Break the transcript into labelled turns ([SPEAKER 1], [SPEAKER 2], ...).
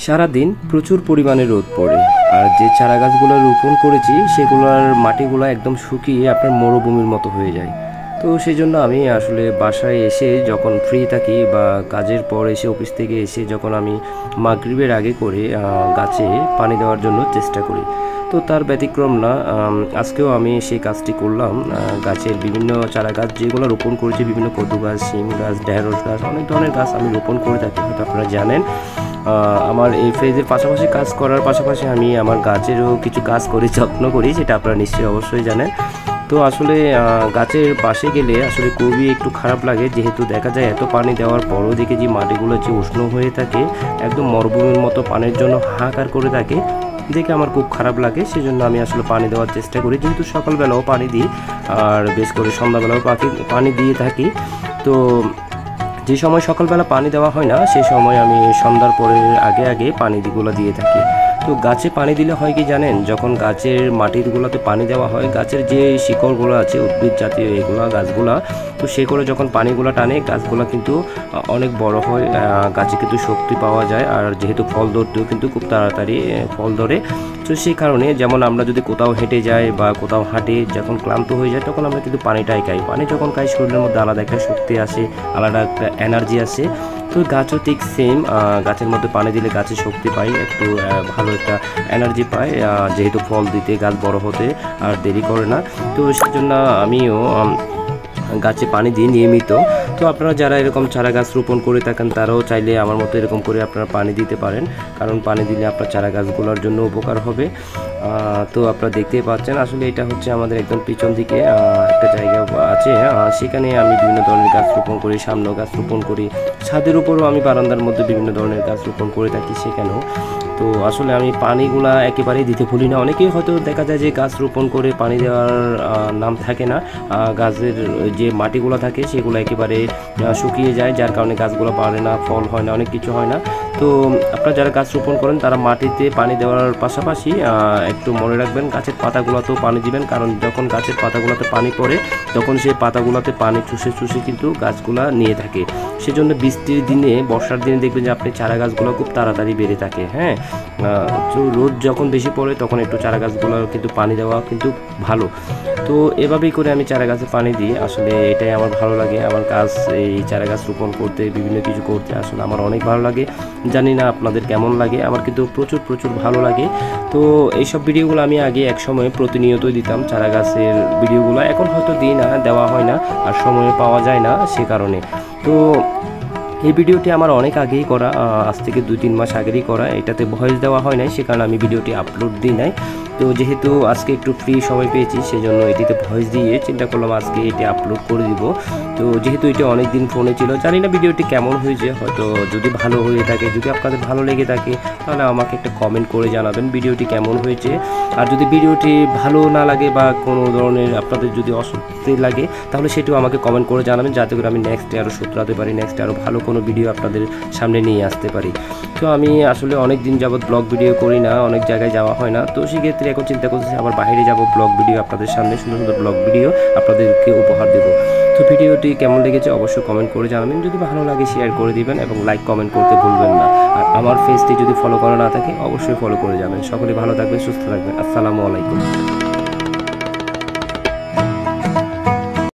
[SPEAKER 1] সারাদিন প্রচুর পরিমাণে রোদ পড়ে, আর যে চারা গাছগুলো রোপণ করেছি সেগুলোর মাটিগুলো একদম শুকিয়ে আপনার মরুভূমির মতো হয়ে যায়। তো সেই জন্য আমি আসলে বাসায় এসে যখন ফ্রি থাকি বা কাজের পর এসে অফিস থেকে এসে যখন আমি মাগরিবের আগে করে গাছে পানি দেওয়ার জন্য চেষ্টা করি। তো তার ব্যতিক্রম না, আজকেও আমি সেই কাজটি করলাম। গাছের বিভিন্ন চারা গাছ যেগুলো রোপণ করেছি, বিভিন্ন কদু গাছ, শিম গাছ, ঢেঁড়স গাছ, অনেক ধরনের গাছ আমি রোপণ করে থাকি, হয়তো আপনারা জানেন। আমার এই ফেজের পাশাপাশি কাজ করার পাশাপাশি আমি আমার গাছেরও কিছু কাজ করি, যত্ন করি, সেটা আপনারা নিশ্চয়ই অবশ্যই জানেন। তো আসলে গাছের পাশে গেলে আসলে খুবই একটু খারাপ লাগে, যেহেতু দেখা যায় এত পানি দেওয়ার পরও দেখে যে মাটিগুলো যে উষ্ণ হয়ে থাকে, একদম মরুভূমির মতো পানির জন্য হাহাকার করে থাকে, দেখে আমার খুব খারাপ লাগে। সেজন্য আমি আসলে পানি দেওয়ার চেষ্টা করি, যেহেতু সকালবেলাও পানি দিই আর বেশ করে সন্ধ্যাবেলাও পানি দিয়ে থাকি। তো যে সময় সকালবেলা পানি দেওয়া হয় না, সে সময় আমি সন্ধ্যার পরে আগে পানিগুলো দিয়ে থাকি। তো গাছে পানি দিলে হয় কি জানেন, যখন গাছের মাটিগুলোতে পানি দেওয়া হয়, গাছের যে শিকড়গুলো আছে উদ্ভিদ জাতীয় এগুলো গাছগুলা, তো সেগুলো যখন পানিগুলো টানে গাছগুলো কিন্তু অনেক বড় হয়, গাছে কিন্তু শক্তি পাওয়া যায়, আর যেহেতু ফল ধরতেও কিন্তু খুব তাড়াতাড়ি ফল ধরে। তো সেই কারণে যেমন আমরা যদি কোথাও হেঁটে যাই বা কোথাও হাঁটে, যখন ক্লান্ত হয়ে যায় তখন আমরা কিন্তু পানিটাই খাই। পানি যখন খাই শরীরের মধ্যে আলাদা একটা শক্তি আসে, আলাদা একটা এনার্জি আসে। তো গাছও ঠিক সেম, গাছের মধ্যে পানি দিলে গাছে শক্তি পাই, একটু ভালো একটা এনার্জি পায়, যেহেতু ফল দিতে গাছ বড় হতে আর দেরি করে না। তো সেজন্য আমিও গাছে পানি দিই নিয়মিত। তো আপনারা যারা এরকম চারা গাছ রোপণ করে থাকেন তারাও চাইলে আমার মতো এরকম করে আপনারা পানি দিতে পারেন, কারণ পানি দিলে আপনার চারা গাছগুলোর জন্য উপকার হবে। তো আপনারা দেখতেই পাচ্ছেন, আসলে এটা হচ্ছে আমাদের একদম পিছন দিকে একটা জায়গা আছে, সেখানে আমি বিভিন্ন ধরনের গাছ রোপণ করি, সামনেও গাছ রোপণ করি, ছাদের উপরেও আমি বারান্দার মধ্যে বিভিন্ন ধরনের গাছ রোপণ করে থাকি সেখানেও। তো আসলে আমি পানিগুলা একেবারেই দিতে ভুলি না। অনেকেই হয়তো দেখা যায় যে গাছ রোপণ করে পানি দেওয়ার নাম থাকে না, গাছের যে মাটিগুলো থাকে সেগুলো একেবারে শুকিয়ে যায়, যার কারণে গাছগুলো বাড়ে না, ফল হয় না, অনেক কিছু হয় না। তো আপনারা যারা গাছ রোপণ করেন তারা মাটিতে পানি দেওয়ার পাশাপাশি একটু মনে রাখবেন গাছের পাতাগুলোতেও পানি দিবেন, কারণ যখন গাছের পাতাগুলোতে পানি পড়ে তখন সেই পাতাগুলোতে পানি চুষে চুষে কিন্তু গাছগুলা নিয়ে থাকে। সেজন্য বৃষ্টির দিনে, বর্ষার দিনে দেখবেন যে আপনি চারা গাছগুলো খুব তাড়াতাড়ি বেড়ে থাকে। হ্যাঁ, তো রোদ যখন বেশি পড়ে তখন একটু চারা গাছগুলো কিন্তু পানি দেওয়া কিন্তু ভালো। তো এভাবেই করে আমি চারা গাছে পানি দিই, আসলে এটাই আমার ভালো লাগে। আমার কাজ এই চারা গাছ রোপণ করতে, বিভিন্ন কিছু করতে আসলে আমার অনেক ভালো লাগে। জানি না আপনাদের কেমন লাগে, আমার কিন্তু প্রচুর ভালো লাগে। তো এইসব ভিডিওগুলো আমি আগে এক সময় প্রতিনিয়তই দিতাম, চারা গাছের ভিডিওগুলো। এখন হয়তো দিই না, দেওয়া হয় না, আর সময় পাওয়া যায় না সে কারণে। তো এই ভিডিওটি আমার অনেক আগেই করা, আজ থেকে 2-3 মাস আগেরই করা। এটাতে ভয়েস দেওয়া হয় নাই, সে কারণে আমি ভিডিওটি আপলোড দিই নাই। তো যেহেতু আজকে একটু ফ্রি সময় পেয়েছি সেজন্য এটিতে ভয়েস দিয়ে চিন্তা করলাম আজকে এটি আপলোড করে দিব। তো যেহেতু এটি অনেক দিন ফোনে ছিল, জানি না ভিডিওটি কেমন হয়েছে, হয়তো যদি ভালো হয়ে থাকে, যদি আপনাদের ভালো লেগে থাকে তাহলে আমাকে একটা কমেন্ট করে জানাবেন ভিডিওটি কেমন হয়েছে। আর যদি ভিডিওটি ভালো না লাগে বা কোনো ধরনের আপনাদের যদি অস্বস্তি লাগে তাহলে সেটিও আমাকে কমেন্ট করে জানাবেন, যাতে করে আমি নেক্সটে আরও শুধরাতে পারি, নেক্সটে আরও ভালো কোনো ভিডিও আপনাদের সামনে নিয়ে আসতে পারি। তো আমি আসলে অনেক দিন যাবত ব্লগ ভিডিও করি না, অনেক জায়গায় যাওয়া হয় না। তো সেক্ষেত্রে এখন চিন্তা করতেছি আবার বাইরে যাব, ব্লগ ভিডিও আপনাদের সামনে, সুন্দর ব্লগ ভিডিও আপনাদেরকে উপহার দেব। তো ভিডিওটি কেমন লেগেছে অবশ্যই কমেন্ট করে জানাবেন, যদি ভালো লাগে শেয়ার করে দিবেন এবং লাইক কমেন্ট করতে ভুলবেন না। আর আমার পেজটি যদি ফলো করা না থাকে অবশ্যই ফলো করে যাবেন। সকলে ভালো থাকবেন, সুস্থ থাকবেন। আসসালামু আলাইকুম।